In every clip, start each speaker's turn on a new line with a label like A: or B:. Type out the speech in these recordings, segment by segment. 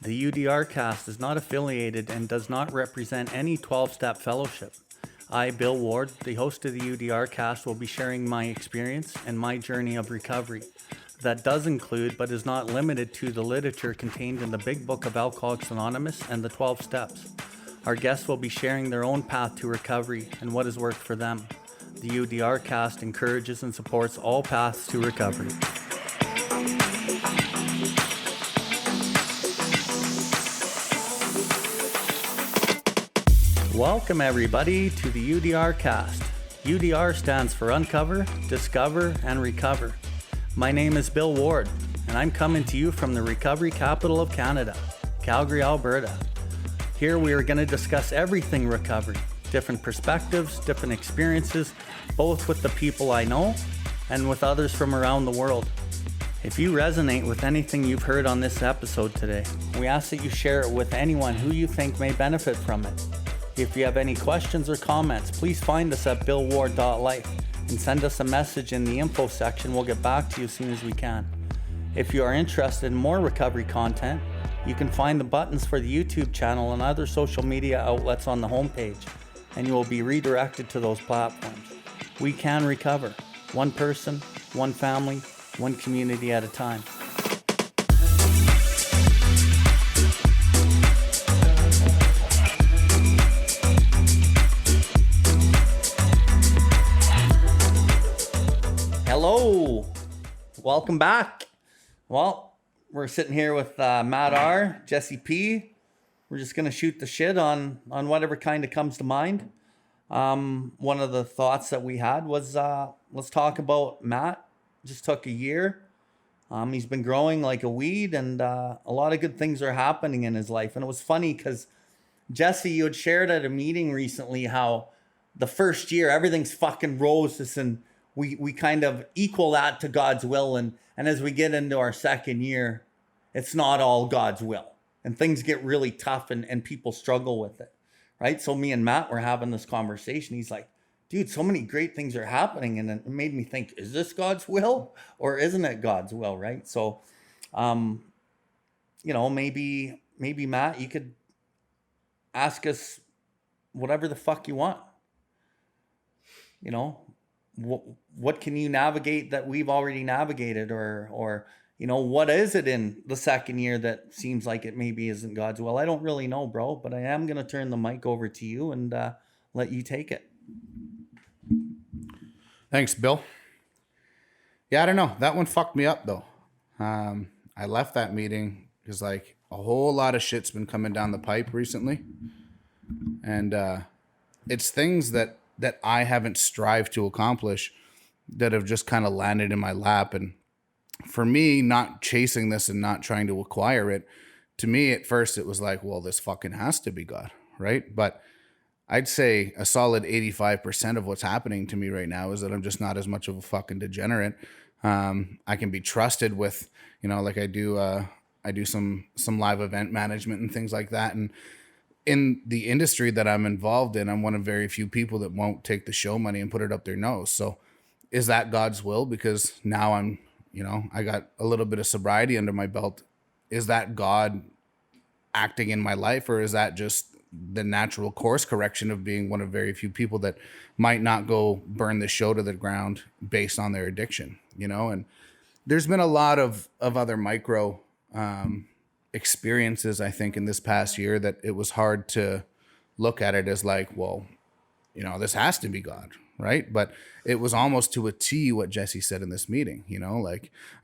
A: The UDR cast is not affiliated and does not represent any 12-step fellowship. I, Bill Ward, the host of the UDR cast, will be sharing my experience and my journey of recovery. That does include, but is not limited to, the literature contained in the Big Book of Alcoholics Anonymous and the 12 Steps. Our guests will be sharing their own path to recovery and what has worked for them. The UDR cast encourages and supports all paths to recovery. Welcome everybody to the UDR cast. UDR stands for Uncover, Discover, and Recover. My name is Bill Ward, and I'm coming to you from the recovery capital of Canada, Calgary, Alberta. Here we are going to discuss everything recovery, different perspectives, different experiences, both with the people I know and with others from around the world. If you resonate with anything you've heard on this episode today, we ask that you share it with anyone who you think may benefit from it. If you have any questions or comments, please find us at BILLWARDLIFE and send us a message in the info section. We'll get back to you as soon as we can. If you are interested in more recovery content, you can find the buttons for the YouTube channel and other social media outlets on the homepage, and you will be redirected to those platforms. We can recover, one person, one family, one community at a time. Hello, welcome back. Well, we're sitting here with Matt R, Jesse P. We're just going to shoot the shit on whatever kind of comes to mind. One of the thoughts that we had was, let's talk about Matt. Just took a year. He's been growing like a weed, and a lot of good things are happening in his life. And it was funny because, Jesse, you had shared at a meeting recently how the first year, everything's fucking roses, and we kind of equal that to God's will. And as we get into our second year, it's not all God's will. And things get really tough and people struggle with it, right? So me and Matt were having this conversation. He's like, dude, so many great things are happening. And it made me think, is this God's will or isn't it God's will, right? So, maybe Matt, you could ask us whatever the fuck you want. What can you navigate that we've already navigated, or what is it in the second year that seems like it maybe isn't God's will? I don't really know, bro, but I am going to turn the mic over to you and let you take it.
B: Thanks, Bill. Yeah, I don't know. That one fucked me up though. I left that meeting because a whole lot of shit's been coming down the pipe recently. And it's things that I haven't strived to accomplish that have just kind of landed in my lap. And for me, not chasing this and not trying to acquire it, to me at first it was like, well, this fucking has to be God, right? But I'd say a solid 85% of what's happening to me right now is that I'm just not as much of a fucking degenerate. I can be trusted with, I do some live event management and things like that. And in the industry that I'm involved in, I'm one of very few people that won't take the show money and put it up their nose. So is that God's will? Because now I'm, I got a little bit of sobriety under my belt. Is that God acting in my life, or is that just the natural course correction of being one of very few people that might not go burn the show to the ground based on their addiction, And there's been a lot of other micro experiences, I think, in this past year that it was hard to look at it as this has to be God, right? But it was almost to a T what Jesse said in this meeting,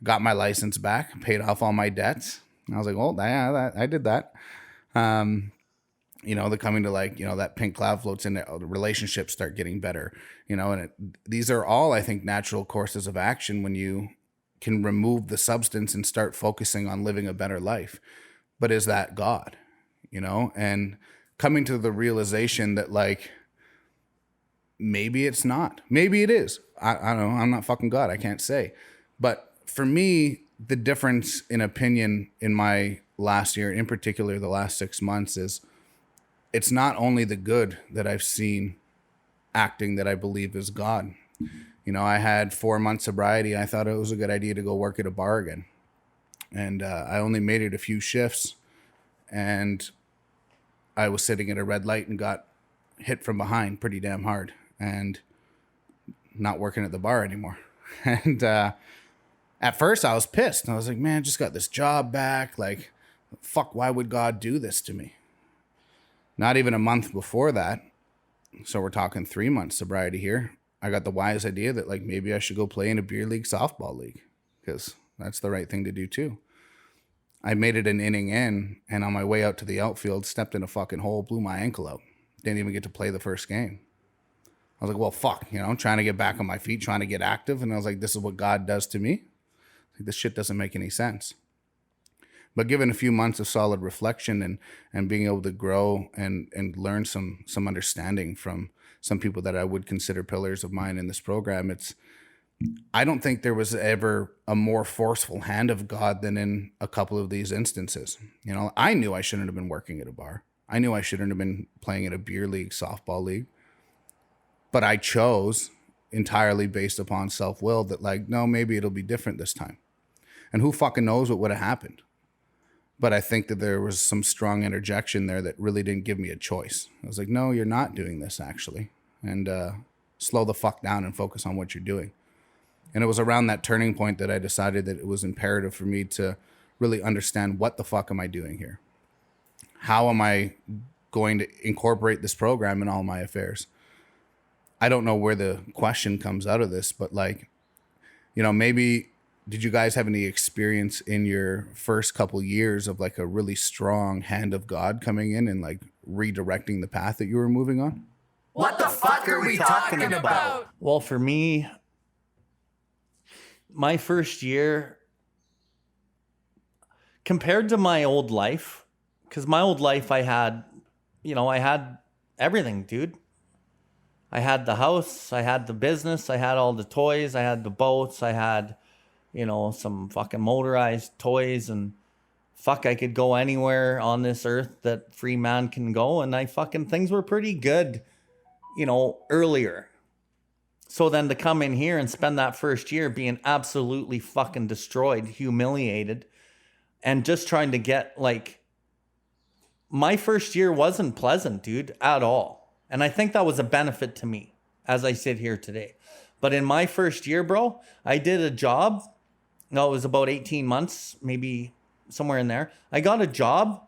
B: got my license back, paid off all my debts. And I was like, well, yeah, I did that. The coming to that pink cloud floats in, the relationships start getting better, and these are all, I think, natural courses of action when you can remove the substance and start focusing on living a better life. But is that God, and coming to the realization that maybe it's not, maybe it is. I don't know. I'm not fucking God. I can't say. But for me, the difference in opinion in my last year, in particular, the last 6 months, is it's not only the good that I've seen acting that I believe is God. I had 4 months sobriety. I thought it was a good idea to go work at a bar again. And I only made it a few shifts. and I was sitting at a red light and got hit from behind pretty damn hard, and not working at the bar anymore. And at first I was pissed. And I was like, man, I just got this job back. Like, fuck, why would God do this to me? Not even a month before that, so we're talking 3 months sobriety here, I got the wise idea that, like, maybe I should go play in a beer league softball league, because that's the right thing to do too. I made it an inning in, and on my way out to the outfield, stepped in a fucking hole, blew my ankle out. Didn't even get to play the first game. I was like, well, fuck, you know, I'm trying to get back on my feet, trying to get active. And I was like, this is what God does to me. Like, this shit doesn't make any sense. But given a few months of solid reflection and being able to grow and learn some understanding from some people that I would consider pillars of mine in this program, I don't think there was ever a more forceful hand of God than in a couple of these instances. You know, I knew I shouldn't have been working at a bar. I knew I shouldn't have been playing in a beer league, softball league. But I chose entirely based upon self-will that, like, no, maybe it'll be different this time. And who fucking knows what would have happened. But I think that there was some strong interjection there that really didn't give me a choice. I was like, no, you're not doing this, actually. And slow the fuck down and focus on what you're doing. And it was around that turning point that I decided that it was imperative for me to really understand, what the fuck am I doing here? How am I going to incorporate this program in all my affairs? I don't know where the question comes out of this, but, like, you know, maybe did you guys have any experience in your first couple years of, like, a really strong hand of God coming in and, like, redirecting the path that you were moving on?
C: What the fuck are we talking about?
A: Well, for me, my first year, compared to my old life, because my old life I had everything, dude. I had the house, I had the business, I had all the toys, I had the boats, I had, you know, some fucking motorized toys, and fuck, I could go anywhere on this earth that free man can go, and things were pretty good, you know, earlier. So then to come in here and spend that first year being absolutely fucking destroyed, humiliated, and just trying to get, like, my first year wasn't pleasant, dude, at all. And I think that was a benefit to me as I sit here today. But in my first year, bro, I did a job. No, it was about 18 months, maybe somewhere in there. I got a job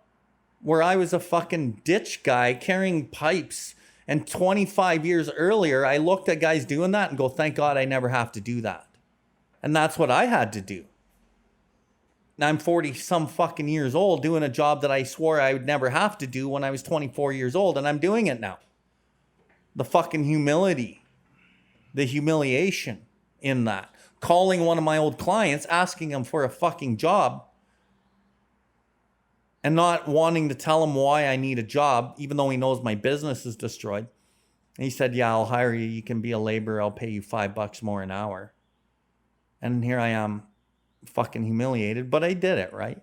A: where I was a fucking ditch guy carrying pipes. And 25 years earlier, I looked at guys doing that and go, thank God I never have to do that. And that's what I had to do. Now I'm 40 some fucking years old doing a job that I swore I would never have to do when I was 24 years old. And I'm doing it now. The fucking humility, the humiliation in that. Calling one of my old clients, asking him for a fucking job, and not wanting to tell him why I need a job, even though he knows my business is destroyed. And he said, yeah, I'll hire you. You can be a laborer. I'll pay you $5 more an hour. And here I am, fucking humiliated, but I did it, right?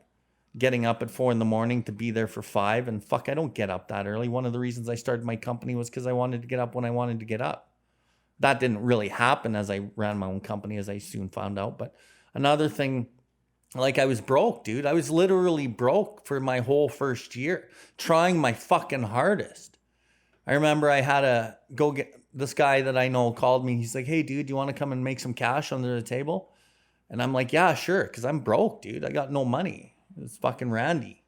A: Getting up at 4 a.m. to be there for 5. And fuck, I don't get up that early. One of the reasons I started my company was because I wanted to get up when I wanted to get up. That didn't really happen as I ran my own company, as I soon found out. But another thing, like, I was broke, dude. I was literally broke for my whole first year, trying my fucking hardest. I remember I had to go get, this guy that I know called me. He's like, hey, dude, do you want to come and make some cash under the table? And I'm like, yeah, sure. Because I'm broke, dude. I got no money. It's fucking Randy.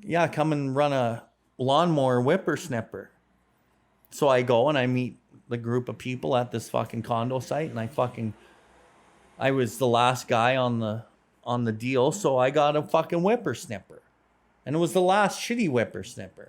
A: Yeah, come and run a lawnmower whippersnipper. So I go and I meet the group of people at this fucking condo site, and I was the last guy on the deal, so I got a fucking whippersnipper. And it was the last shitty whippersnipper.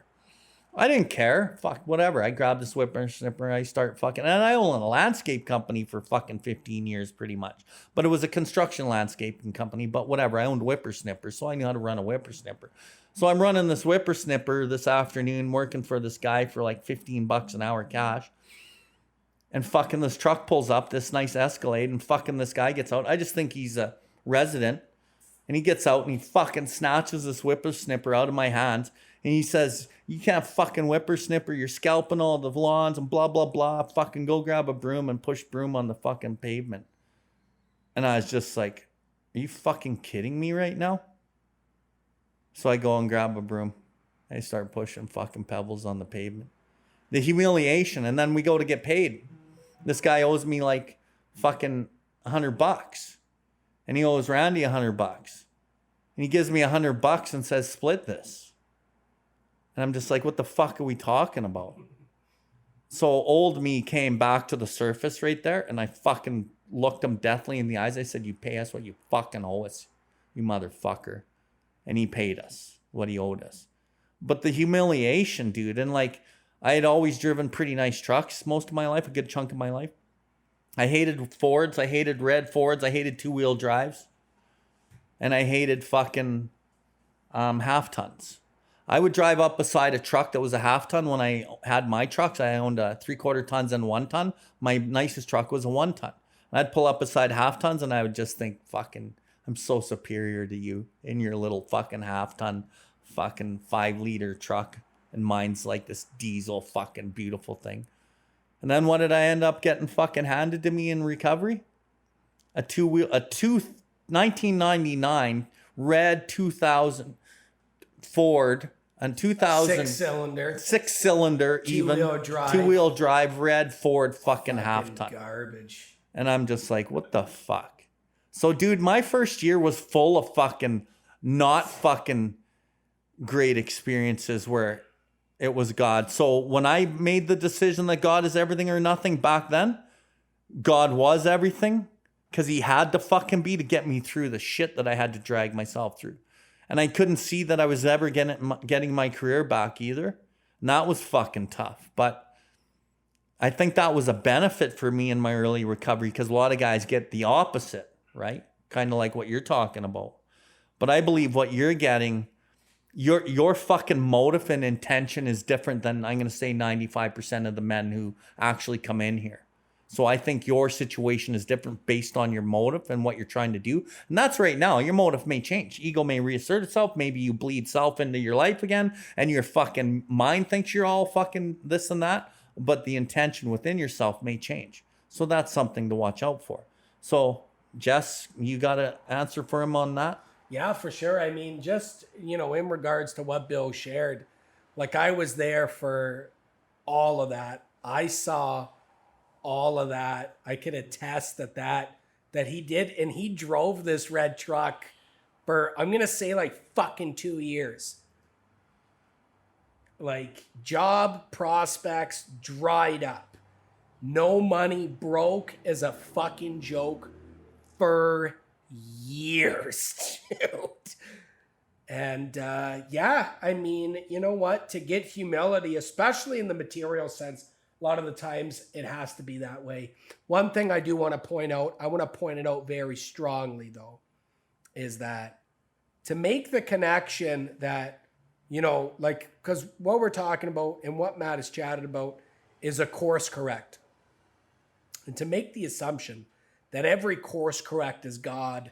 A: I didn't care. Fuck, whatever. I grabbed this whippersnipper. I start fucking... And I owned a landscape company for fucking 15 years, pretty much. But it was a construction landscaping company. But whatever. I owned whippersnippers, so I knew how to run a whippersnipper. So I'm running this whippersnipper this afternoon, working for this guy for like $15 an hour cash. And fucking this truck pulls up, this nice Escalade, and fucking this guy gets out. I just think he's a resident. And he gets out and he fucking snatches this whippersnipper out of my hands. And he says, you can't fucking whippersnipper. You're scalping all the lawns and blah, blah, blah. Fucking go grab a broom and push broom on the fucking pavement. And I was just like, are you fucking kidding me right now? So I go and grab a broom. I start pushing fucking pebbles on the pavement. The humiliation. And then we go to get paid. This guy owes me like fucking $100. And he owes Randy $100. And he gives me $100 and says, split this. And I'm just like, what the fuck are we talking about? So old me came back to the surface right there. And I fucking looked him deathly in the eyes. I said, you pay us what you fucking owe us, you motherfucker. And he paid us what he owed us. But the humiliation, dude. And like, I had always driven pretty nice trucks most of my life, a good chunk of my life. I hated Fords. I hated red Fords. I hated 2-wheel drives. And I hated fucking half tons. I would drive up beside a truck that was a half ton when I had my trucks. I owned 3/4 tons and 1 ton. My nicest truck was a 1 ton. I'd pull up beside half tons and I would just think, fucking, I'm so superior to you in your little fucking half ton, fucking 5-liter truck. And mine's like this diesel fucking beautiful thing. And then what did I end up getting fucking handed to me in recovery? A 1999 red 2000 Ford and 2000 six-cylinder even 2-wheel drive red Ford fucking half ton.
D: Garbage.
A: And I'm just like, what the fuck? So, dude, my first year was full of fucking not fucking great experiences where it was God. So when I made the decision that God is everything or nothing back then, God was everything because he had to fucking be to get me through the shit that I had to drag myself through. And I couldn't see that I was ever getting my career back either. And that was fucking tough. But I think that was a benefit for me in my early recovery because a lot of guys get the opposite, right? Kind of like what you're talking about. But I believe what you're getting, your fucking motive and intention is different than, I'm going to say, 95% of the men who actually come in here. So I think your situation is different based on your motive and what you're trying to do. And that's right now. Your motive may change. Ego may reassert itself. Maybe you bleed self into your life again and your fucking mind thinks you're all fucking this and that. But the intention within yourself may change. So that's something to watch out for. So, Jess, you got an answer for him on that?
D: Yeah, for sure. I mean, just, in regards to what Bill shared, like I was there for all of that. I saw all of that. I could attest that he did. And he drove this red truck for, I'm going to say like fucking 2 years. Like job prospects dried up. No money, broke as a fucking joke for years, dude. And I mean, you know what? To get humility, especially in the material sense, a lot of the times it has to be that way. One thing I do want to point out, I want to point it out very strongly though, is that to make the connection that, because what we're talking about and what Matt has chatted about is a course correct. And to make the assumption that every course correct is God,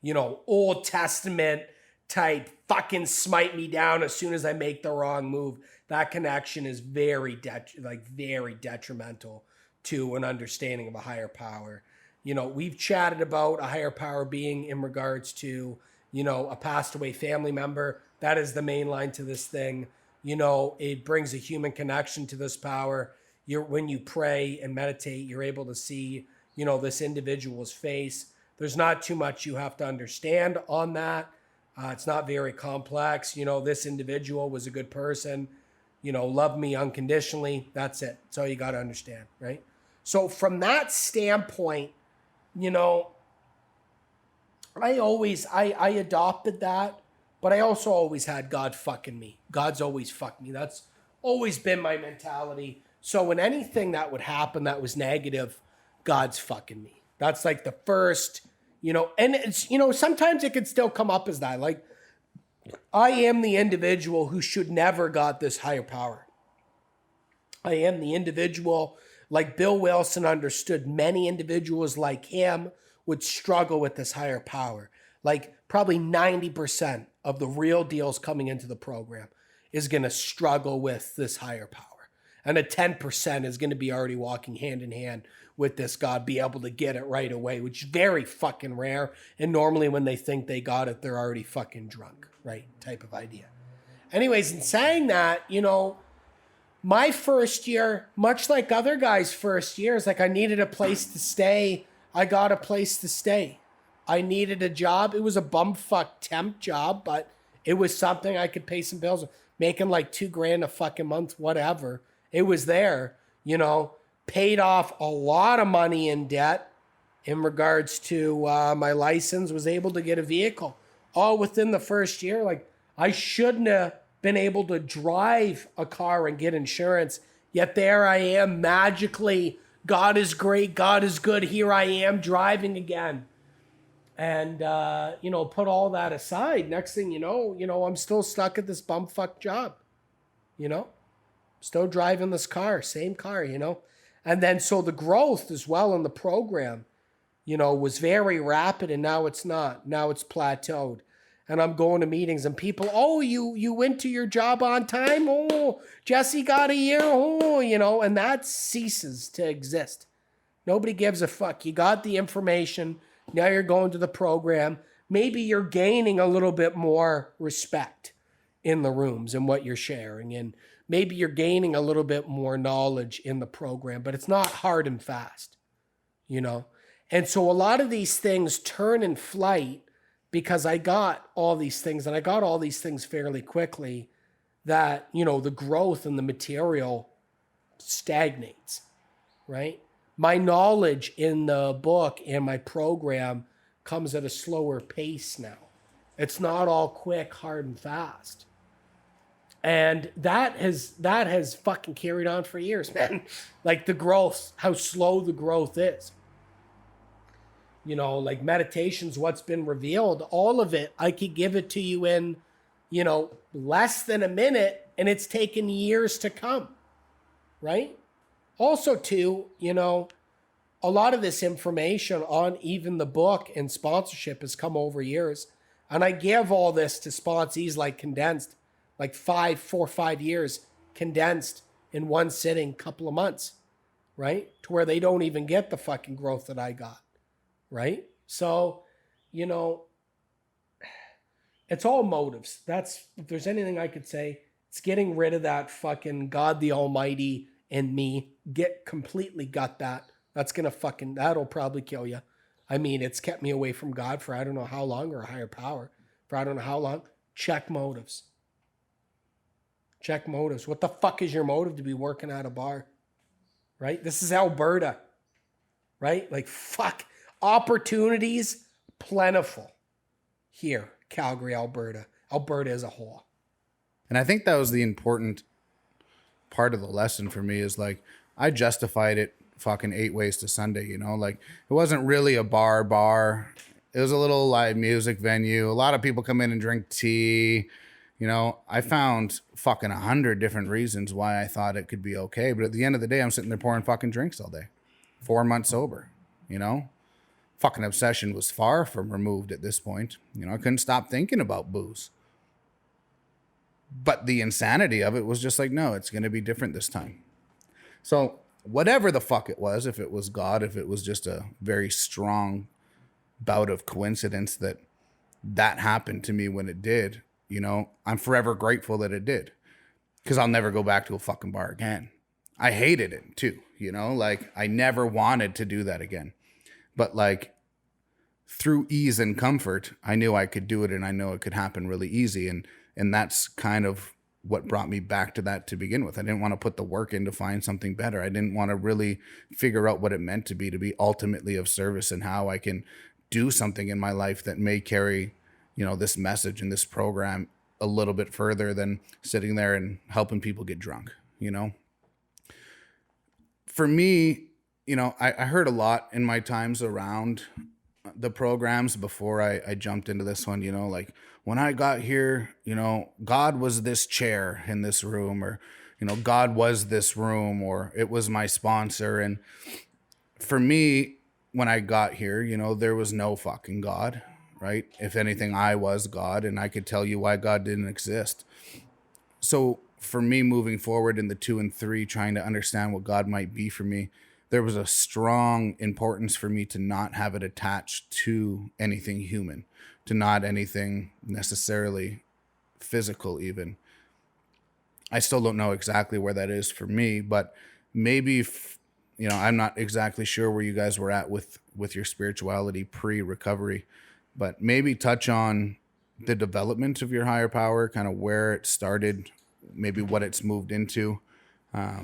D: Old Testament type, fucking smite me down as soon as I make the wrong move, that connection is very detrimental to an understanding of a higher power. We've chatted about a higher power being in regards to, a passed away family member. That is the main line to this thing. It brings a human connection to this power. When you pray and meditate, you're able to see, this individual's face. There's not too much you have to understand on that. It's not very complex. This individual was a good person, loved me unconditionally. That's it. That's all you got to understand, right? So from that standpoint, I adopted that. But I also always had God fucking me. God's always fucked me. That's always been my mentality. So when anything that would happen that was negative, God's fucking me. That's like the first, and it's, sometimes it could still come up as that. Like, I am the individual who should never got this higher power. I am the individual, like Bill Wilson understood, many individuals like him would struggle with this higher power. Like probably 90% of the real deals coming into the program is going to struggle with this higher power. And a 10% is going to be already walking hand in hand with this God be able to get it right away, which is very fucking rare. And normally when they think they got it, they're already fucking drunk, right? Type of idea. Anyways, in saying that, you know, my first year, much like other guys' first years, like I needed a place to stay. I got a place to stay. I needed a job. It was a bumfuck temp job, but it was something I could pay some bills with. Making like $2,000 a fucking month, whatever. It was there, you know, paid off a lot of money in debt in regards to my license, was able to get a vehicle all within the first year. Like I shouldn't have been able to drive a car and get insurance. Yet there I am magically. God is great. God is good. Here I am driving again. And, you know, put all that aside. Next thing you know, I'm still stuck at this bumfuck job, you know, still driving this car, same car, you know. And then so the growth as well in the program, you know, was very rapid, and now it's not. Now it's plateaued. And I'm going to meetings and people, oh, you went to your job on time? Oh, Jesse got a year? Oh, you know, and that ceases to exist. Nobody gives a fuck. You got the information. Now you're going to the program. Maybe you're gaining a little bit more respect in the rooms and what you're sharing. And maybe you're gaining a little bit more knowledge in the program, but it's not hard and fast, you know? And so a lot of these things turn in flight because I got all these things, and I got all these things fairly quickly, that, you know, the growth and the material stagnates, right? My knowledge in the book and my program comes at a slower pace now. It's not all quick, hard, and fast. And that has fucking carried on for years, man. Like the growth, how slow the growth is. You know, like meditation's what's been revealed. All of it, I could give it to you in, you know, less than a minute, and it's taken years to come, right? Also, too, you know, a lot of this information on even the book and sponsorship has come over years. And I give all this to sponsees like condensed, like 4 or 5 years condensed in one sitting, couple of months, right? To where they don't even get the fucking growth that I got, right? So, you know, it's all motives. That's, if there's anything I could say, it's getting rid of that fucking God the Almighty in me. Completely gut that. That's going to fucking, that'll probably kill you. I mean, it's kept me away from God for I don't know how long, or a higher power for I don't know how long. Check motives. Check motives. What the fuck is your motive to be working at a bar? Right? This is Alberta. Right? Like, fuck. Opportunities plentiful here, Calgary, Alberta. Alberta as a whole.
B: And I think that was the important part of the lesson for me, is like, I justified it fucking 8 ways to Sunday, you know, like it wasn't really a bar. It was a little live music venue. A lot of people come in and drink tea. You know, I found fucking 100 different reasons why I thought it could be okay. But at the end of the day, I'm sitting there pouring fucking drinks all day. 4 months sober, you know, fucking obsession was far from removed at this point. You know, I couldn't stop thinking about booze. But the insanity of it was just like, no, it's going to be different this time. So whatever the fuck it was, if it was God, if it was just a very strong bout of coincidence that happened to me when it did, you know, I'm forever grateful that it did, because I'll never go back to a fucking bar again. I hated it too, you know, like I never wanted to do that again. But like through ease and comfort, I knew I could do it, and I know it could happen really easy. And that's kind of what brought me back to that to begin with. I didn't want to put the work in to find something better. I didn't want to really figure out what it meant to be ultimately of service, and how I can do something in my life that may carry, you know, this message and this program a little bit further than sitting there and helping people get drunk, you know? For me, you know, I heard a lot in my times around the programs before I jumped into this one, you know, like when I got here, you know, God was this chair in this room, or, you know, God was this room, or it was my sponsor. And for me, when I got here, you know, there was no fucking God, right? If anything, I was God, and I could tell you why God didn't exist. So for me, moving forward in the 2 and 3, trying to understand what God might be for me, there was a strong importance for me to not have it attached to anything human, to not anything necessarily physical even. I still don't know exactly where that is for me, but maybe, I'm not exactly sure where you guys were at with your spirituality pre-recovery, but maybe touch on the development of your higher power, kind of where it started, maybe what it's moved into. I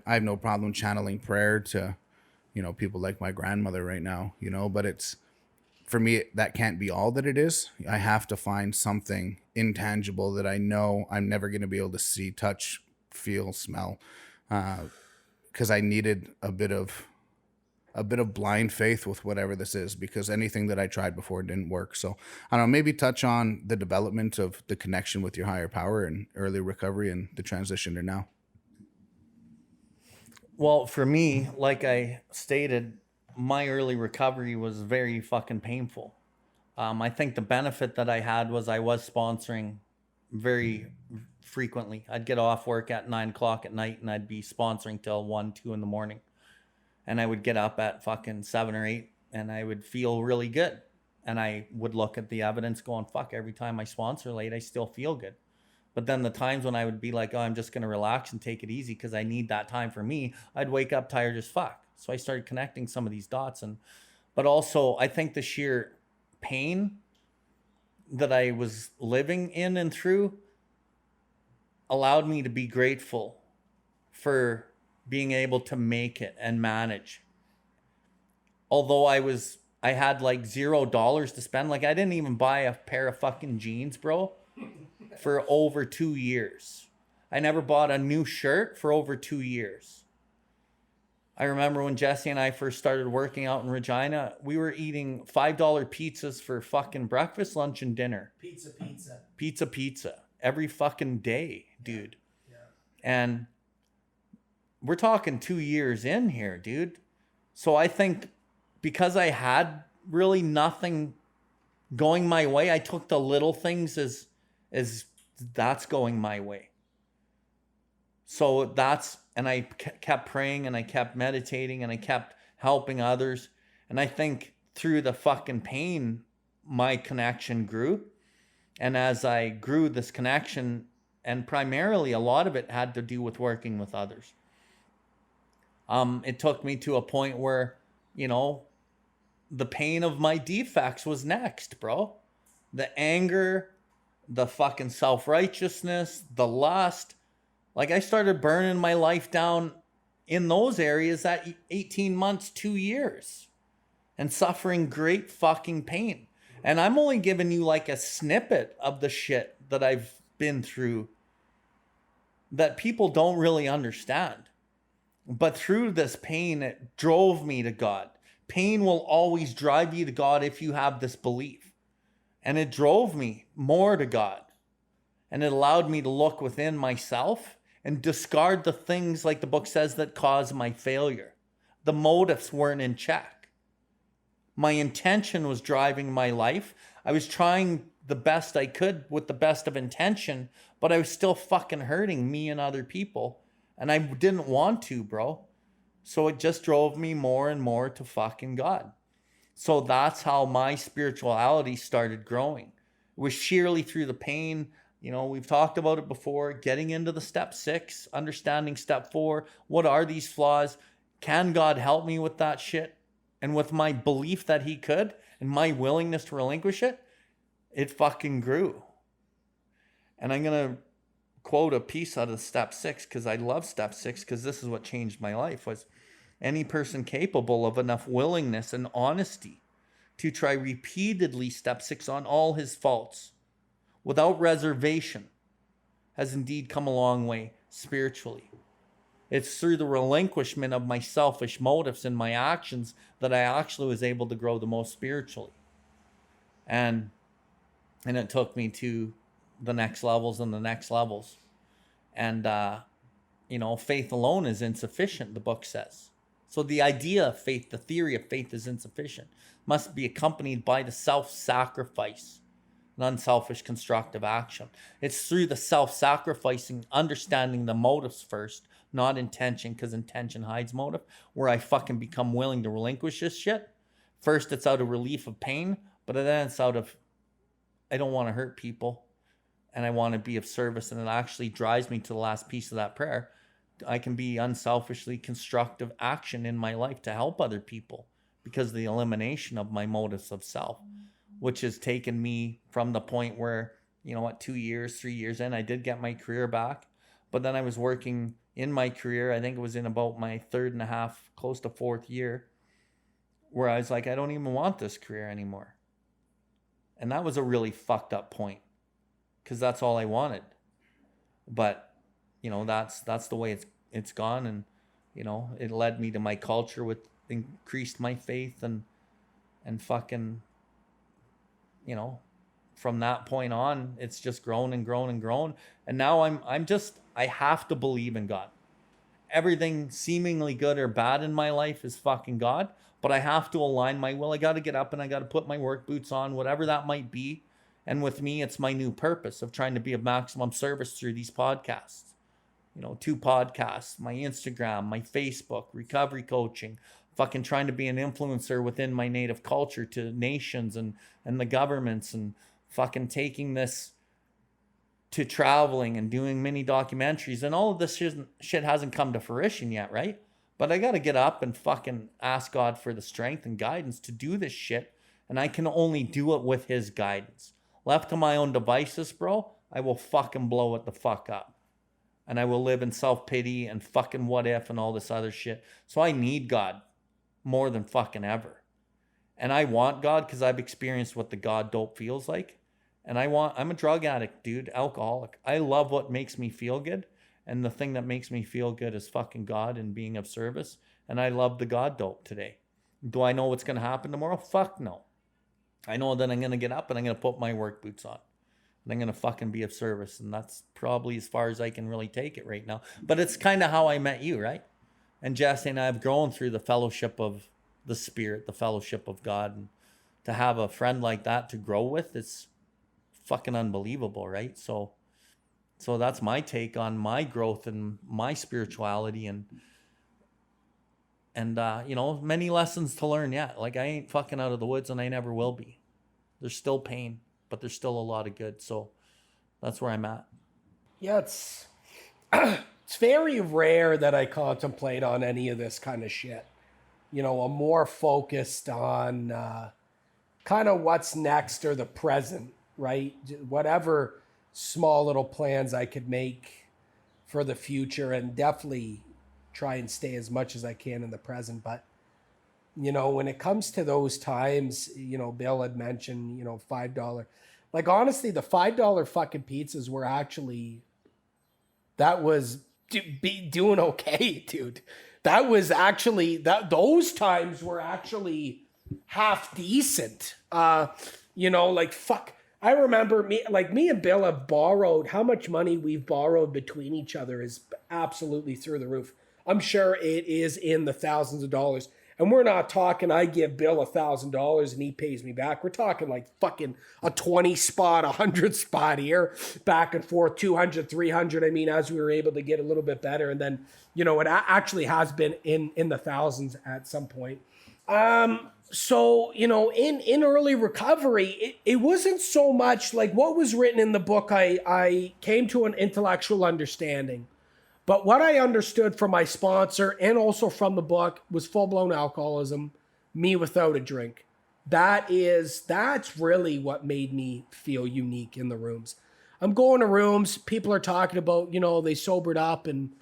B: have no problem channeling prayer to, people like my grandmother right now, but it's, for me, that can't be all that it is. I have to find something intangible that I know I'm never going to be able to see, touch, feel, smell, because I needed a bit of blind faith with whatever this is, because anything that I tried before didn't work. So I don't know, maybe touch on the development of the connection with your higher power and early recovery and the transition to now.
A: Well, for me, like I stated, my early recovery was very fucking painful. I think the benefit that I had was I was sponsoring very frequently. I'd get off work at 9 o'clock at night and I'd be sponsoring till 1, 2 in the morning. And I would get up at fucking 7 or 8 and I would feel really good. And I would look at the evidence going, fuck, every time I sponsor late, I still feel good. But then the times when I would be like, oh, I'm just going to relax and take it easy because I need that time for me, I'd wake up tired as fuck. So I started connecting some of these dots. But also, I think the sheer pain that I was living in and through allowed me to be grateful for being able to make it and manage. Although I had like $0 to spend. Like, I didn't even buy a pair of fucking jeans, bro, for over 2 years. I never bought a new shirt for over 2 years. I remember when Jesse and I first started working out in Regina, we were eating $5 pizzas for fucking breakfast, lunch, and dinner. Pizza. Every fucking day, dude. Yeah. And we're talking 2 years in here, dude. So I think because I had really nothing going my way, I took the little things as that's going my way. So and I kept praying and I kept meditating and I kept helping others. And I think through the fucking pain, my connection grew. And as I grew this connection, and primarily a lot of it had to do with working with others. It took me to a point where, the pain of my defects was next, bro. The anger, the fucking self-righteousness, the lust. Like, I started burning my life down in those areas at 18 months, 2 years, and suffering great fucking pain. And I'm only giving you like a snippet of the shit that I've been through that people don't really understand. But through this pain, it drove me to God. Pain will always drive you to God if you have this belief. And it drove me more to God. And it allowed me to look within myself and discard the things, like the book says, that caused my failure. The motives weren't in check. My intention was driving my life. I was trying the best I could with the best of intention, but I was still fucking hurting me and other people. And I didn't want to, bro. So it just drove me more and more to fucking God. So that's how my spirituality started growing. It was sheerly through the pain. We've talked about it before, getting into the step 6, understanding step 4. What are these flaws? Can God help me with that shit? And with my belief that he could and my willingness to relinquish it, it fucking grew. And I'm going to quote a piece out of step 6 because I love step 6 because this is what changed my life. Was any person capable of enough willingness and honesty to try repeatedly step 6 on all his faults without reservation has indeed come a long way spiritually. It's through the relinquishment of my selfish motives and my actions that I actually was able to grow the most spiritually. And it took me to the next levels and the next levels. And, faith alone is insufficient, the book says. So the idea of faith, the theory of faith is insufficient. Must be accompanied by the self-sacrifice and unselfish constructive action. It's through the self-sacrificing, understanding the motives first, not intention, because intention hides motive, where I fucking become willing to relinquish this shit. First, it's out of relief of pain, but then it's out of, I don't want to hurt people and I want to be of service. And it actually drives me to the last piece of that prayer. I can be unselfishly constructive action in my life to help other people because of the elimination of my motives of self, which has taken me from the point where, 2 years, 3 years in, I did get my career back. But then I was working in my career. I think it was in about my 3rd and a half, close to 4th year, where I was like, I don't even want this career anymore. And that was a really fucked up point because that's all I wanted. But, that's the way it's gone. And, it led me to my culture, with increased my faith and fucking, from that point on, it's just grown and grown and grown. And now I have to believe in God. Everything seemingly good or bad in my life is fucking God, but I have to align my will. I got to get up and I got to put my work boots on, whatever that might be. And with me, it's my new purpose of trying to be of maximum service through these podcasts. 2 podcasts, my Instagram, my Facebook, recovery coaching, fucking trying to be an influencer within my native culture to nations and the governments, and fucking taking this to traveling and doing mini documentaries. And all of this shit hasn't come to fruition yet, right? But I got to get up and fucking ask God for the strength and guidance to do this shit. And I can only do it with his guidance. Left to my own devices, bro, I will fucking blow it the fuck up. And I will live in self-pity and fucking what if and all this other shit. So I need God more than fucking ever. And I want God because I've experienced what the God dope feels like. And I'm a drug addict, dude, alcoholic. I love what makes me feel good. And the thing that makes me feel good is fucking God and being of service. And I love the God dope today. Do I know what's going to happen tomorrow? Fuck no. I know that I'm going to get up and I'm going to put my work boots on. And I'm going to fucking be of service. And that's probably as far as I can really take it right now. But it's kind of how I met you, right? And Jesse and I have grown through the fellowship of the Spirit, the fellowship of God. And to have a friend like that to grow with, it's fucking unbelievable, right? So that's my take on my growth and my spirituality, and many lessons to learn yet. Like, I ain't fucking out of the woods, and I never will be. There's still pain, but there's still a lot of good. So that's where I'm at.
D: Yeah, it's very rare that I contemplate on any of this kind of shit. I'm more focused on kind of what's next or the present, right? Whatever small little plans I could make for the future, and definitely try and stay as much as I can in the present. But, when it comes to those times, Bill had mentioned, $5. Like, honestly, the $5 fucking pizzas were actually, that was doing okay, dude. That was actually, those times were actually half decent. Fuck. I remember me and Bill have borrowed, how much money we've borrowed between each other is absolutely through the roof. I'm sure it is in the thousands of dollars. And we're not talking, I give Bill $1,000 and he pays me back. We're talking like fucking a 20 spot, 100 spot here, back and forth, 200, 300. I mean, as we were able to get a little bit better. And then, it actually has been in the thousands at some point. So, in early recovery, it wasn't so much like what was written in the book. I came to an intellectual understanding. But what I understood from my sponsor and also from the book was full-blown alcoholism, me without a drink. That's really what made me feel unique in the rooms. I'm going to rooms, people are talking about, they sobered up and,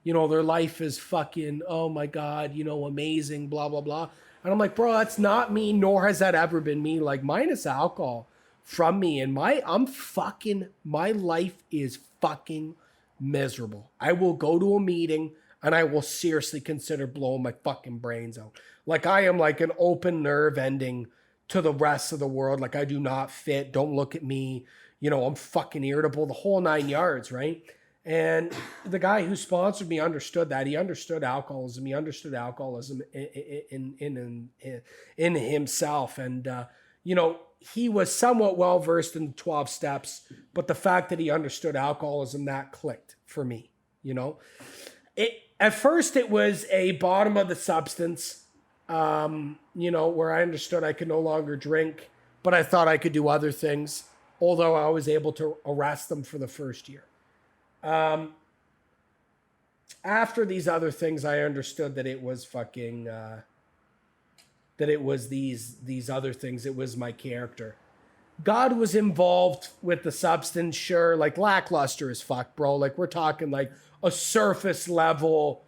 D: their life is fucking, oh my God, amazing, blah, blah, blah. And I'm like, bro, that's not me, nor has that ever been me. Like, minus alcohol from me, and my life is fucking miserable. I will go to a meeting and I will seriously consider blowing my fucking brains out. Like, I am like an open nerve ending to the rest of the world. Like, I do not fit. Don't look at me. I'm fucking irritable, the whole 9 yards, right? And the guy who sponsored me understood that. He understood alcoholism. He understood alcoholism in himself. And, he was somewhat well-versed in the 12 steps, but the fact that he understood alcoholism, that clicked for me, At first it was a bottom of the substance, where I understood I could no longer drink, but I thought I could do other things, although I was able to arrest them for the first year. After these other things, I understood that it was fucking, that it was these other things. It was my character. God was involved with the substance, sure, like lackluster as fuck, bro. Like we're talking like a surface level,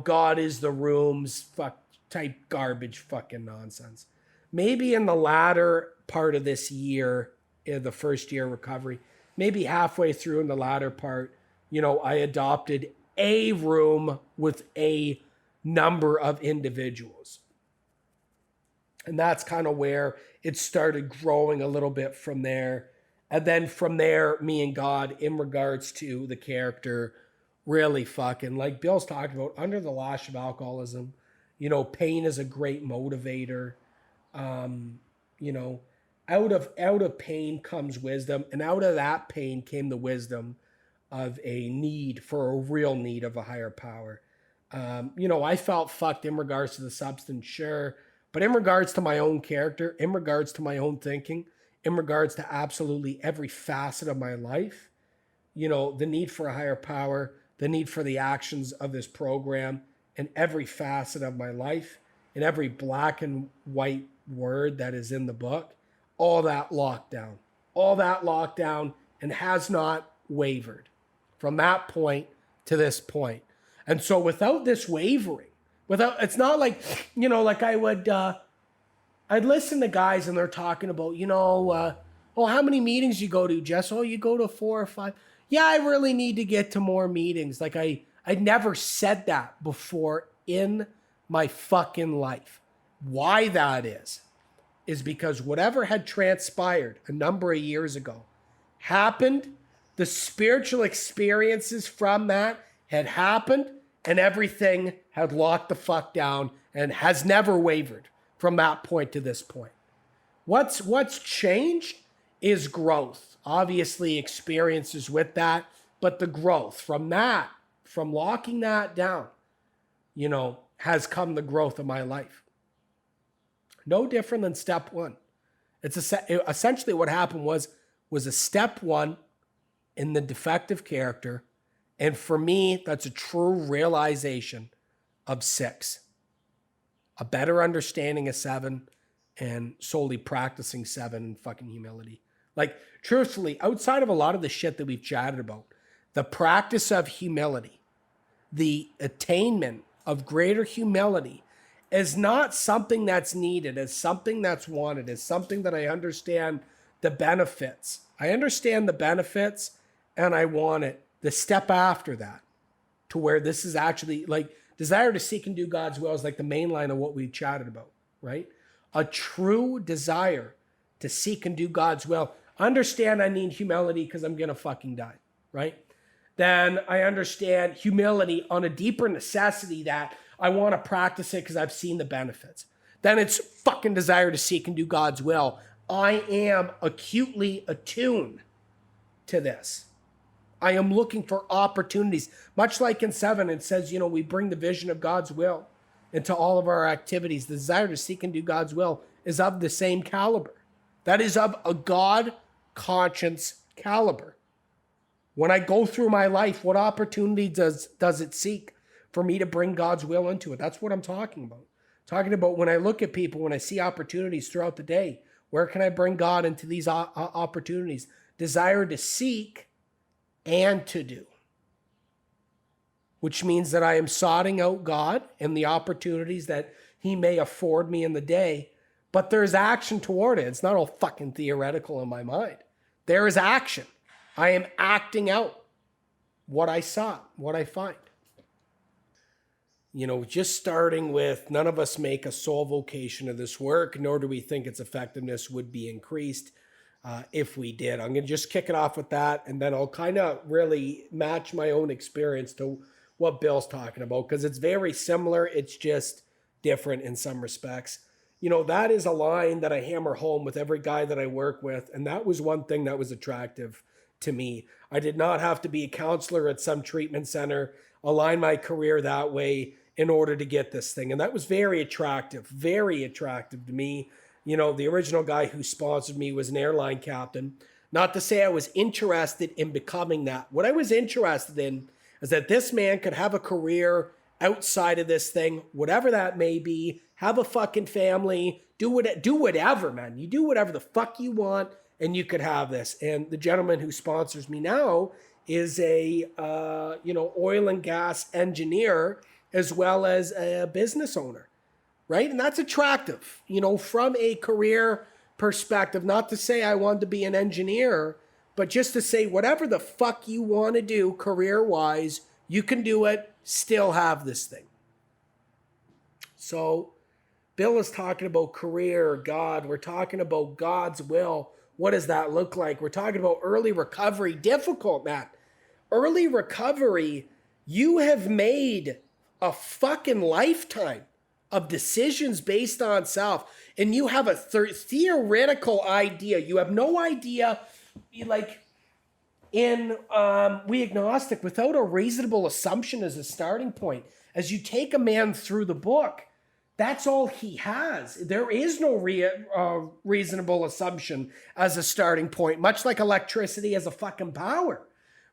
D: God is the rooms, fuck type garbage fucking nonsense. Maybe in the latter part of this year, in the first year recovery, maybe halfway through in the latter part, I adopted a room with a number of individuals. And that's kind of where it started growing a little bit from there. And then from there, me and God, in regards to the character, really fucking, like Bill's talking about, under the lash of alcoholism, pain is a great motivator. Out of pain comes wisdom. And out of that pain came the wisdom of a need for a real need of a higher power. I felt fucked in regards to the substance, sure. But in regards to my own character, in regards to my own thinking, in regards to absolutely every facet of my life, the need for a higher power, the need for the actions of this program, in every facet of my life, in every black and white word that is in the book, all that locked down and has not wavered from that point to this point. And so without this wavering, it's not like, like I'd listen to guys and they're talking about, how many meetings you go to, Jess? Oh, you go to 4 or 5. Yeah, I really need to get to more meetings. Like I'd never said that before in my fucking life. Why that is because whatever had transpired a number of years ago happened. The spiritual experiences from that had happened, and everything had locked the fuck down and has never wavered from that point to this point. What's changed is growth. Obviously, experiences with that, but the growth from that, from locking that down, has come the growth of my life. No different than step one. It's essentially what happened was a step one in the defective character. And for me, that's a true realization of 6. A better understanding of 7 and solely practicing 7 and fucking humility. Like, truthfully, outside of a lot of the shit that we've chatted about, the practice of humility, the attainment of greater humility is not something that's needed, as something that's wanted, as something that I understand the benefits. I understand the benefits and I want it. The step after that, to where this is actually like desire to seek and do God's will is like the main line of what we chatted about, right? A true desire to seek and do God's will. Understand I need humility because I'm going to fucking die, right? Then I understand humility on a deeper necessity that I want to practice it because I've seen the benefits. Then it's fucking desire to seek and do God's will. I am acutely attuned to this. I am looking for opportunities. Much like in 7, it says, we bring the vision of God's will into all of our activities. The desire to seek and do God's will is of the same caliber. That is of a God conscience caliber. When I go through my life, what opportunity does it seek for me to bring God's will into it? That's what I'm talking about. Talking about when I look at people, when I see opportunities throughout the day, where can I bring God into these opportunities? Desire to seek and to do, which means that I am sorting out God and the opportunities that he may afford me in the day, but there's action toward it. It's not all fucking theoretical in my mind. There is action. I am acting out what I saw, what I find. Just starting with, none of us make a sole vocation of this work, nor do we think its effectiveness would be increased if we did. I'm going to just kick it off with that, and then I'll kind of really match my own experience to what Bill's talking about, because it's very similar. It's just different in some respects. That is a line that I hammer home with every guy that I work with, and that was one thing that was attractive to me. I did not have to be a counselor at some treatment center, align my career that way in order to get this thing. And that was very attractive to me. You know, the original guy who sponsored me was an airline captain. Not to say I was interested in becoming that. What I was interested in is that this man could have a career outside of this thing, whatever that may be, have a fucking family, do whatever, man. You do whatever the fuck you want, and you could have this. And the gentleman who sponsors me now is a oil and gas engineer as well as a business owner, right? And that's attractive, you know, from a career perspective. Not to say I wanted to be an engineer, but just to say whatever the fuck you want to do career-wise, you can do it, still have this thing. So Bill is talking about career, God. We're talking about God's will. What does that look like? We're talking about early recovery. Difficult, Matt. Early recovery, you have made a fucking lifetime of decisions based on self. And you have a theoretical idea. You have no idea, like, we agnostic, without a reasonable assumption as a starting point. As you take a man through the book, that's all he has. There is no reasonable assumption as a starting point, much like electricity as a fucking power,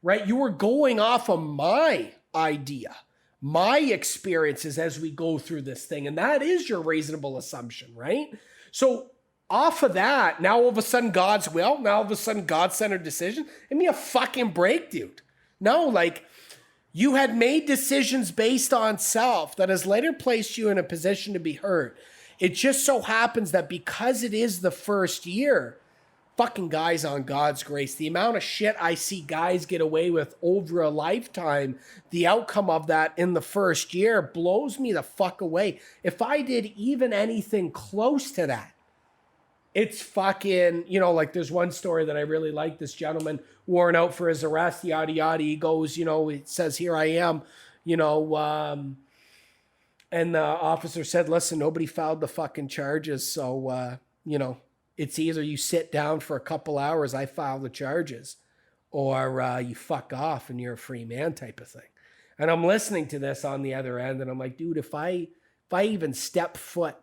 D: right? You were going off of my idea, my experiences as we go through this thing, and that is your reasonable assumption, right? So off of that, now all of a sudden God's will, now all of a sudden God-centered decision. Give me a fucking break, dude. No, like, you had made decisions based on self that has later placed you in a position to be hurt. It just so happens that because it is the first year, fucking guys, on God's grace, the amount of shit I see guys get away with over a lifetime, the outcome of that in the first year blows me the fuck away. If I did even anything close to that, it's fucking, you know, like there's one story that I really like. This gentleman warrant out for his arrest, yada, yada. He goes, you know, it says, here I am, you know, and the officer said, listen, nobody filed the fucking charges. So, you know, it's either you sit down for a couple hours, I file the charges, or you fuck off and you're a free man type of thing. And I'm listening to this on the other end and I'm like, dude, if I even step foot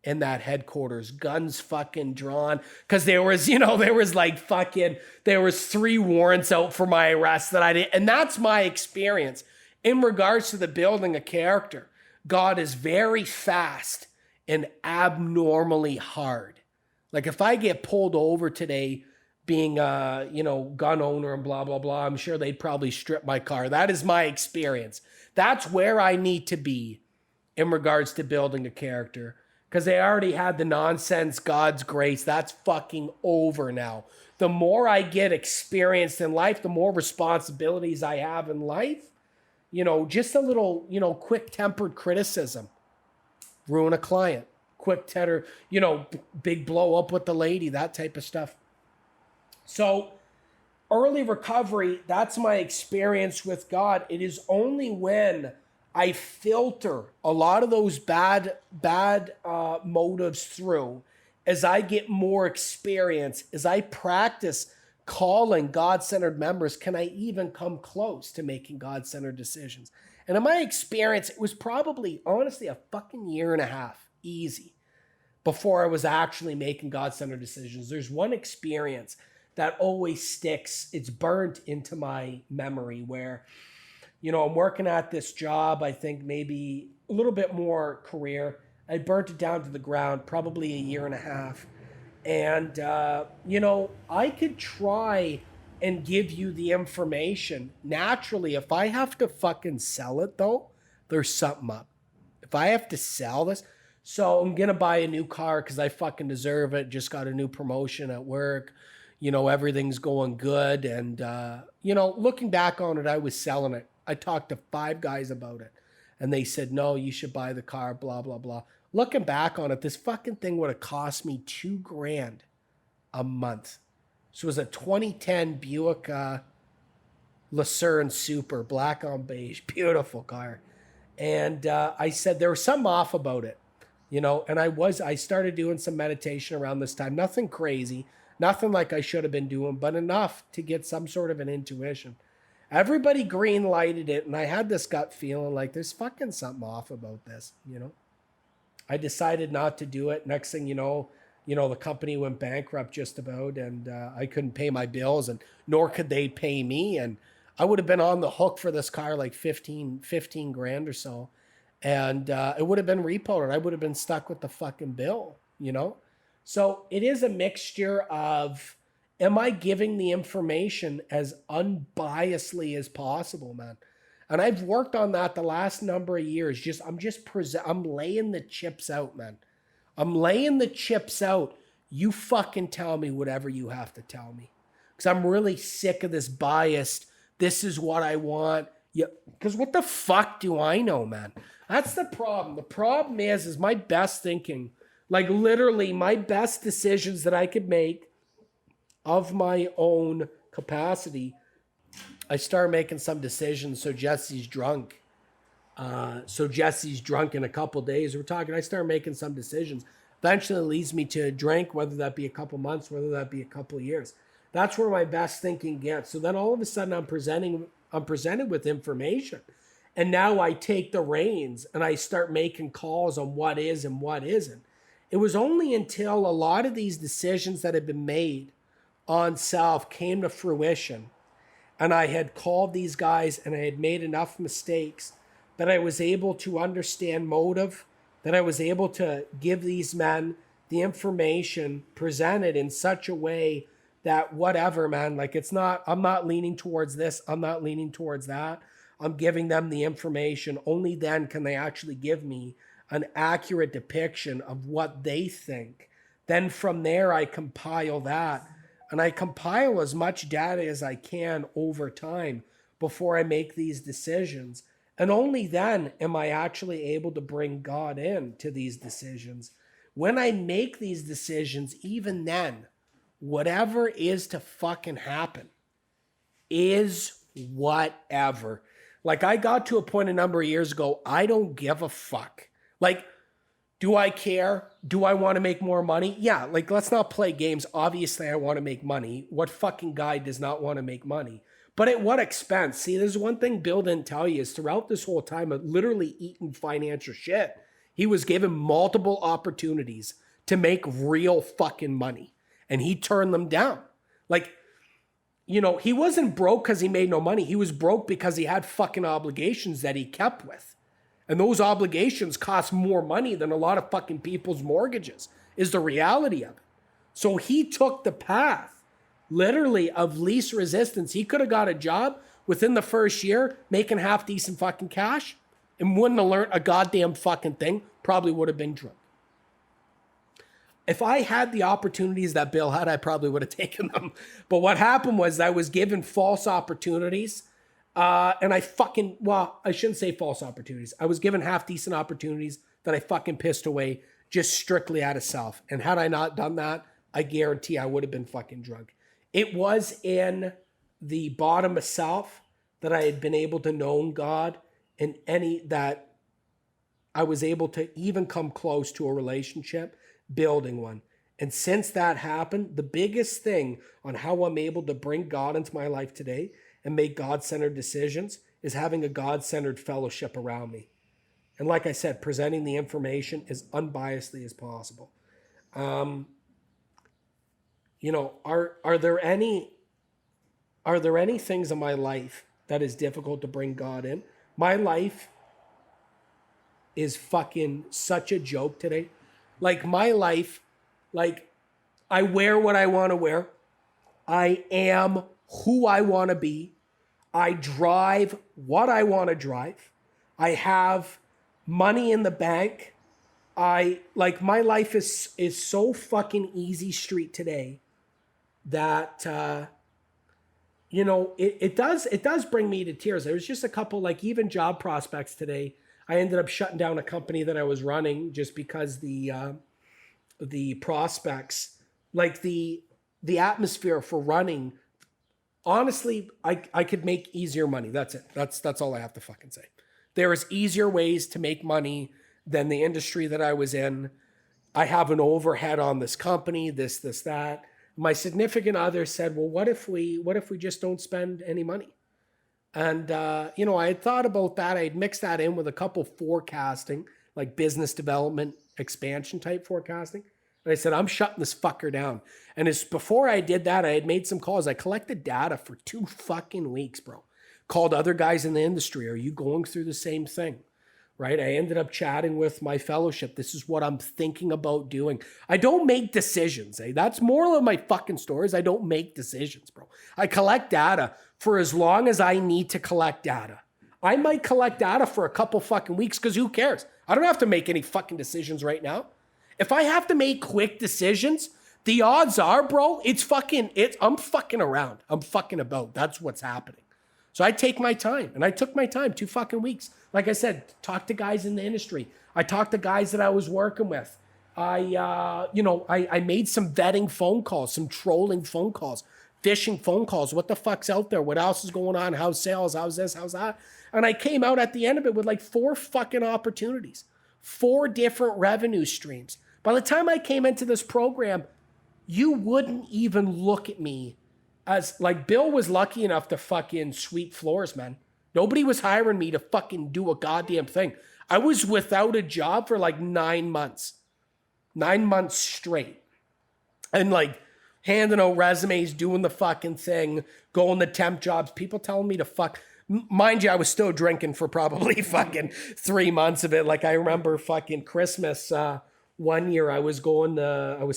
D: in that headquarters, guns fucking drawn, because there was 3 warrants out for my arrest that I did. And that's my experience in regards to the building a character. God is very fast and abnormally hard. Like if I get pulled over today being a, gun owner and blah, blah, blah, I'm sure they'd probably strip my car. That is my experience. That's where I need to be in regards to building a character. Because they already had the nonsense, God's grace. That's fucking over now. The more I get experienced in life, the more responsibilities I have in life. Just a little, quick-tempered criticism. Ruin a client. Quick-tempered, big blow up with the lady, that type of stuff. So, early recovery, that's my experience with God. It is only when I filter a lot of those bad motives through as I get more experience, as I practice calling God-centered members, can I even come close to making God-centered decisions? And in my experience, it was probably, honestly, a fucking year and a half, easy, before I was actually making God-centered decisions. There's one experience that always sticks. It's burnt into my memory where, I'm working at this job, I think maybe a little bit more career. I burnt it down to the ground, probably a year and a half. And, I could try and give you the information. Naturally, if I have to fucking sell it, though, there's something up. If I have to sell this, so I'm going to buy a new car because I fucking deserve it. Just got a new promotion at work. Everything's going good. And, looking back on it, I was selling it. I talked to 5 guys about it. And they said, no, you should buy the car, blah, blah, blah. Looking back on it, this fucking thing would have cost me $2,000 a month. So it was a 2010 Buick Lucerne Super, black on beige, beautiful car. And I said there was something off about it, and I started doing some meditation around this time, nothing crazy. Nothing like I should have been doing, but enough to get some sort of an intuition. Everybody green lighted it, and I had this gut feeling like there's fucking something off about this, you know? I decided not to do it. Next thing you know, the company went bankrupt just about, and I couldn't pay my bills, and nor could they pay me. And I would have been on the hook for this car like 15 grand or so. And it would have been repoed, and I would have been stuck with the fucking bill, you know? So it is a mixture of, am I giving the information as unbiasedly as possible, man? And I've worked on that the last number of years. I'm laying the chips out, man. I'm laying the chips out. You fucking tell me whatever you have to tell me. Because I'm really sick of this biased, this is what I want. Yeah, because what the fuck do I know, man? That's the problem. The problem is my best thinking, like literally my best decisions that I could make of my own capacity, I started making some decisions. So Jesse's drunk in a couple days. I started making some decisions. Eventually it leads me to a drink, whether that be a couple months, whether that be a couple of years. That's where my best thinking gets. So then all of a sudden I'm presented with information. And now I take the reins and I start making calls on what is and what isn't. It was only until a lot of these decisions that had been made on self came to fruition, and I had called these guys and I had made enough mistakes that I was able to understand motive, that I was able to give these men the information presented in such a way that whatever, man, like I'm not leaning towards this, I'm not leaning towards that. I'm giving them the information. Only then can they actually give me an accurate depiction of what they think. Then from there, I compile that. And I compile as much data as I can over time before I make these decisions. And only then am I actually able to bring God in to these decisions. When I make these decisions, even then, whatever is to fucking happen is whatever. Like I got to a point a number of years ago, I don't give a fuck. Like, do I care? Do I want to make more money? Yeah, like let's not play games. Obviously, I want to make money. What fucking guy does not want to make money? But at what expense? See, there's one thing Bill didn't tell you is throughout this whole time of literally eating financial shit, he was given multiple opportunities to make real fucking money. And he turned them down. Like, you know, he wasn't broke because he made no money. He was broke because he had fucking obligations that he kept with. And those obligations cost more money than a lot of fucking people's mortgages, is the reality of it. So he took the path, literally, of least resistance. He could have got a job within the first year, making half decent fucking cash, and wouldn't have learned a goddamn fucking thing, probably would have been drunk. If I had the opportunities that Bill had, I probably would have taken them. But what happened was I was given false opportunities. And I shouldn't say false opportunities. I was given half decent opportunities that I fucking pissed away just strictly out of self. And had I not done that, I guarantee I would have been fucking drunk. It was in the bottom of self that I had been able to know God, and that I was able to even come close to a relationship, building one. And since that happened, the biggest thing on how I'm able to bring God into my life today and make God-centered decisions is having a God-centered fellowship around me. And like I said, presenting the information as unbiasedly as possible. Are there any things in my life that is difficult to bring God in? My life is fucking such a joke today. Like my life, like I wear what I want to wear. I am who I want to be. I drive what I want to drive. I have money in the bank. My life is so fucking easy street today that, it does bring me to tears. There was just a couple, like even job prospects today. I ended up shutting down a company that I was running just because the prospects, like the atmosphere for running, honestly, I could make easier money. That's it. That's all I have to fucking say. There is easier ways to make money than the industry that I was in. I have an overhead on this company, this, that. My significant other said, well, what if we just don't spend any money? And, I had thought about that. I had mixed that in with a couple forecasting, like business development, expansion type forecasting. And I said, I'm shutting this fucker down. And it's before I did that, I had made some calls. I collected data for 2 fucking weeks, bro. Called other guys in the industry. Are you going through the same thing? Right? I ended up chatting with my fellowship. This is what I'm thinking about doing. I don't make decisions. That's more of my fucking stories. I don't make decisions, bro. I collect data for as long as I need to collect data. I might collect data for a couple fucking weeks because who cares? I don't have to make any fucking decisions right now. If I have to make quick decisions, the odds are, bro, I'm fucking around. I'm fucking about. That's what's happening. So I take my time, and I took my time 2 fucking weeks. Like I said, talk to guys in the industry. I talked to guys that I was working with. I made some vetting phone calls, some trolling phone calls, phishing phone calls. What the fuck's out there? What else is going on? How's sales? How's this? How's that? And I came out at the end of it with like 4 fucking opportunities, 4 different revenue streams. By the time I came into this program, you wouldn't even look at me as like Bill was lucky enough to fucking sweep floors, man. Nobody was hiring me to fucking do a goddamn thing. I was without a job for like 9 months. 9 months straight. And like handing out resumes, doing the fucking thing, going to temp jobs, people telling me to fuck. Mind you, I was still drinking for probably fucking 3 months of it. Like I remember fucking Christmas, one year I was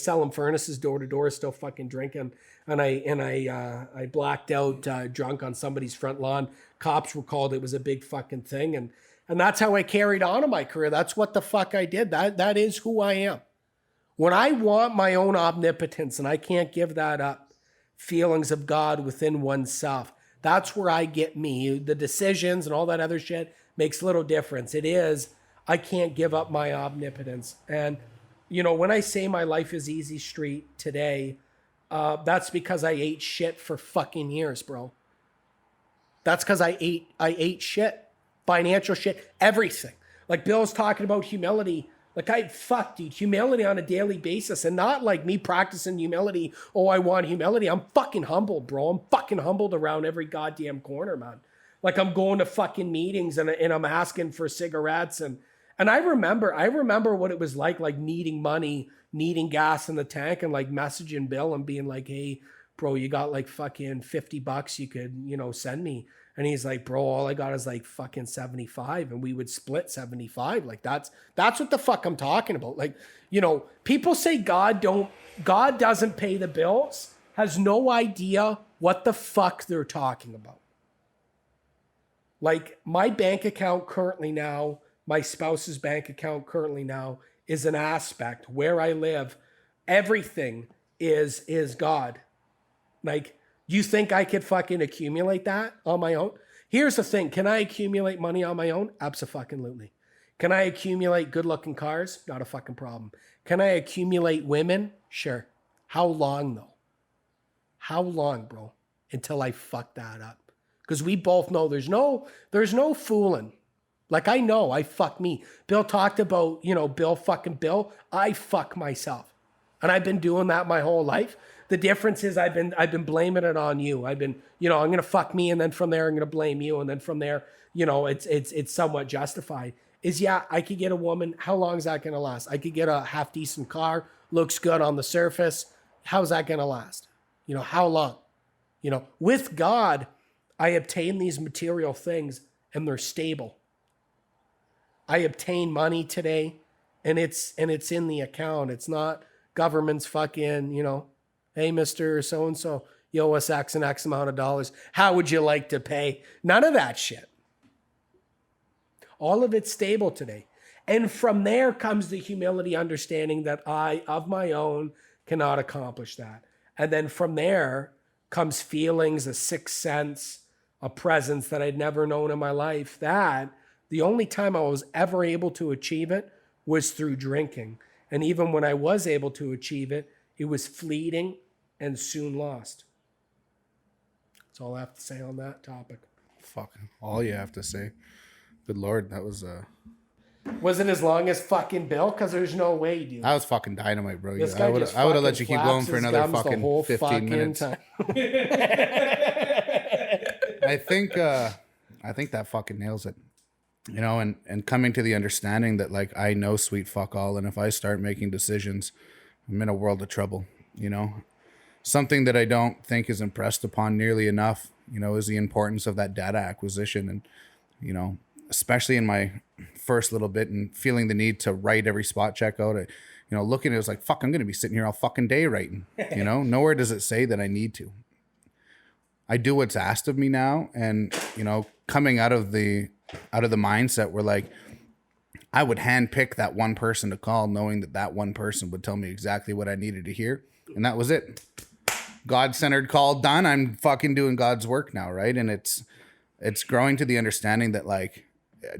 D: selling furnaces door to door, still fucking drinking. And I blacked out drunk on somebody's front lawn. Cops were called. It was a big fucking thing. And that's how I carried on in my career. That's what the fuck I did. That is who I am. When I want my own omnipotence and I can't give that up, feelings of God within oneself, that's where I get me. The decisions and all that other shit makes little difference. It is, I can't give up my omnipotence. And, when I say my life is easy street today, that's because I ate shit for fucking years, bro. That's because I ate shit, financial shit, everything. Like Bill's talking about humility. Like dude, humility on a daily basis, and not like me practicing humility. Oh, I want humility. I'm fucking humbled, bro. I'm fucking humbled around every goddamn corner, man. Like I'm going to fucking meetings and I'm asking for cigarettes and I remember what it was like needing money, needing gas in the tank, and like messaging Bill and being like, hey, bro, you got like fucking $50 you could, send me. And he's like, bro, all I got is like fucking 75, and we would split 75. Like that's what the fuck I'm talking about. Like, people say God doesn't pay the bills, has no idea what the fuck they're talking about. Like my bank account currently now, my spouse's bank account currently now is an aspect where I live. Everything is God. Like, you think I could fucking accumulate that on my own? Here's the thing. Can I accumulate money on my own? Abso-fucking-lutely. Can I accumulate good-looking cars? Not a fucking problem. Can I accumulate women? Sure. How long, though? How long, bro, until I fuck that up? Because we both know there's no fooling. Like, I know I fuck me. Bill talked about, Bill. I fuck myself. And I've been doing that my whole life. The difference is I've been blaming it on you. I've been, I'm going to fuck me, and then from there I'm going to blame you, and then from there, it's somewhat justified. I could get a woman. How long is that going to last? I could get a half decent car, looks good on the surface. How's that going to last? How long? With God, I obtain these material things and they're stable. I obtain money today and it's in the account. It's not government's fucking, hey, Mr. So-and-so, you owe us X and X amount of dollars. How would you like to pay? None of that shit. All of it's stable today. And from there comes the humility, understanding that I, of my own, cannot accomplish that. And then from there comes feelings, a sixth sense, a presence that I'd never known in my life, that the only time I was ever able to achieve it was through drinking. And even when I was able to achieve it, it was fleeting and soon lost. That's all I have to say on that topic.
B: Fucking all you have to say. Good Lord, that was
D: Was it as long as fucking Bill? Because there's no way, dude.
B: That was fucking dynamite, bro.
D: This
B: I
D: guy
B: would
D: just
B: have let
D: fucking
B: you keep going
D: flaps
B: for
D: his
B: another
D: gums the
B: fucking
D: whole
B: 15
D: fucking
B: minutes.
D: time.
B: I think that fucking nails it. You know, and coming to the understanding that like I know sweet fuck all, and if I start making decisions, I'm in a world of trouble. You know, something that I don't think is impressed upon nearly enough, you know, is the importance of that data acquisition. And, you know, especially in my first little bit and feeling the need to write every spot check out, looking at it was like, fuck, I'm going to be sitting here all fucking day writing, you know, nowhere does it say that I need to. I do what's asked of me now. And, you know, coming out of the mindset where like, I would handpick that one person to call, knowing that that one person would tell me exactly what I needed to hear. And that was it. God-centered call done. I'm fucking doing God's work now, right? And it's growing to the understanding that like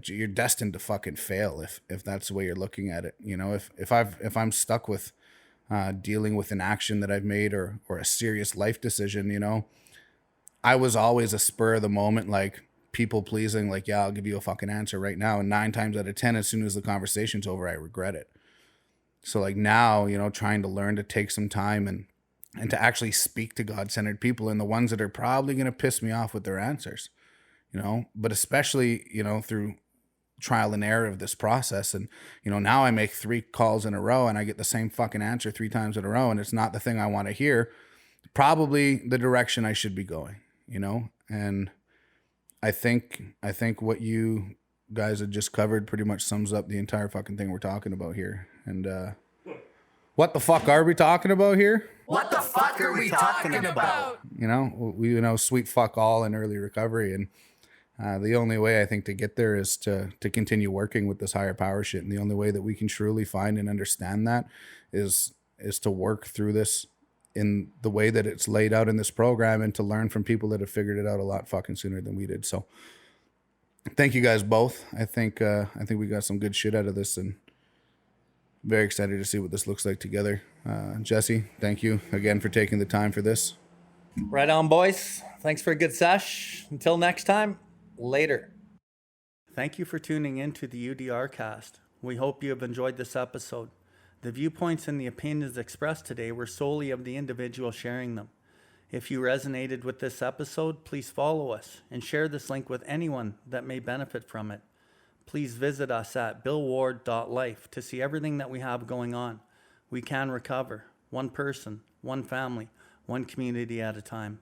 B: you're destined to fucking fail if that's the way you're looking at it. You know, if I'm stuck with dealing with an action that I've made or a serious life decision, you know, I was always a spur of the moment, like people pleasing, like, yeah, I'll give you a fucking answer right now. And 9 times out of 10, as soon as the conversation's over, I regret it. So like now, you know, trying to learn to take some time and to actually speak to God-centered people and the ones that are probably going to piss me off with their answers, you know, but especially, you know, through trial and error of this process. And, you know, now I make 3 calls in a row and I get the same fucking answer 3 times in a row. And it's not the thing I want to hear, probably the direction I should be going, you know? And I think what you guys have just covered pretty much sums up the entire fucking thing we're talking about here. And what the fuck are we talking about here?
C: What the fuck are we talking about?
B: You know, sweet fuck all in early recovery. And the only way I think to get there is to continue working with this higher power shit. And the only way that we can truly find and understand that is to work through this in the way that it's laid out in this program and to learn from people that have figured it out a lot fucking sooner than we did. So thank you guys both. I think we got some good shit out of this and very excited to see what this looks like together. Jesse, thank you again for taking the time for this.
A: Right on, boys. Thanks for a good sesh. Until next time, later. Thank you for tuning in to the UDR cast. We hope you have enjoyed this episode. The viewpoints and the opinions expressed today were solely of the individual sharing them. If you resonated with this episode, please follow us and share this link with anyone that may benefit from it. Please visit us at BILLWARDLIFE to see everything that we have going on. We can recover, one person, one family, one community at a time.